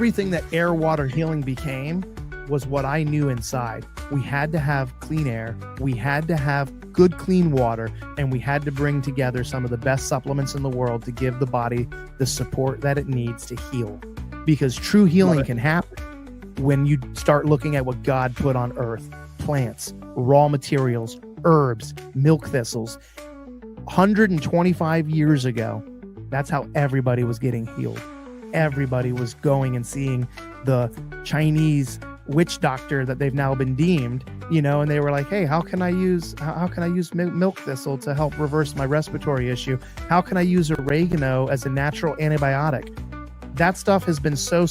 Everything that air, water, healing became was what I knew inside. We had to have clean air, we had to have good, clean water, and we had to bring together some of the best supplements in the world to give the body the support that it needs to heal. Because true healing can happen when you start looking at what God put on earth: plants, raw materials, herbs, milk thistles. 125 years ago, that's how everybody was getting healed. Everybody was going and seeing the Chinese witch doctor that they've now been deemed, and they were like, hey, how can I use milk thistle to help reverse my respiratory issue? How can I use oregano as a natural antibiotic? That stuff has been so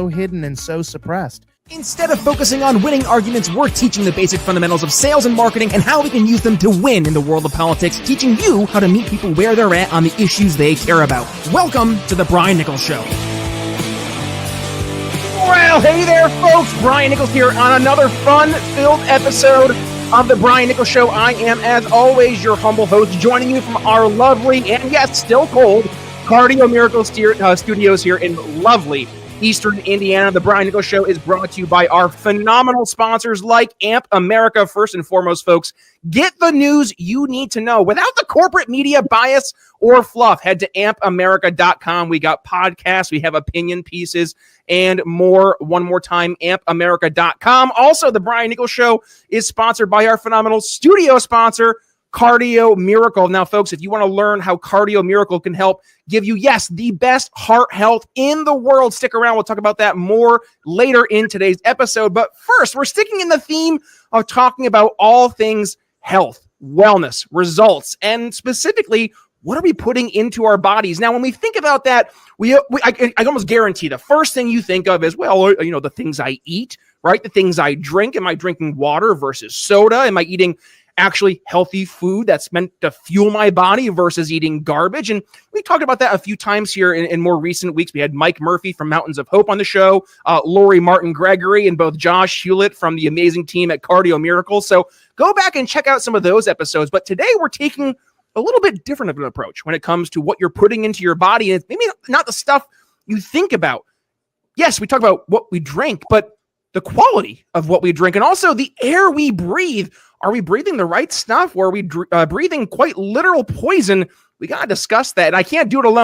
hidden and so suppressed. Instead of focusing on winning arguments, we're teaching the basic fundamentals of sales and marketing and how we can use them to win in the world of politics, teaching you how to meet people where they're at on the issues they care about. Welcome to The Brian Nichols Show. Well, hey there, folks. Brian Nichols here on another fun-filled episode of The Brian Nichols Show. I am, as always, your humble host, joining you from our lovely and, yes, still cold Cardio Miracle Studios here in lovely Eastern Indiana. The Brian Nichols Show is brought to you by our phenomenal sponsors like AMP America. First and foremost, folks, get the news you need to know without the corporate media bias or fluff. Head to ampamerica.com. We got podcasts, we have opinion pieces, and more. One more time, ampamerica.com. Also, the Brian Nichols Show is sponsored by our phenomenal studio sponsor, Cardio Miracle. Now, folks, if you want to learn how Cardio Miracle can help give you, yes, the best heart health in the world, stick around. We'll talk about that more later in today's episode. But first, we're sticking in the theme of talking about all things health, wellness, results, and specifically, what are we putting into our bodies? Now, when we think about that, I almost guarantee the first thing you think of is, well, the things I eat, right? The things I drink. Am I drinking water versus soda? Am I eating actually healthy food that's meant to fuel my body versus eating garbage? And we talked about that a few times here in more recent weeks. We had Mike Murphy from Mountains of Hope on the show, Lori Martin Gregory, and both Josh Hewlett from the amazing team at Cardio Miracle. So go back and check out some of those episodes. But today we're taking a little bit different of an approach when it comes to what you're putting into your body. And it's maybe not the stuff you think about. Yes, we talk about what we drink, but the quality of what we drink and also the air we breathe. Are we breathing the right stuff, or are we breathing quite literal poison? We got to discuss that, and I can't do it alone.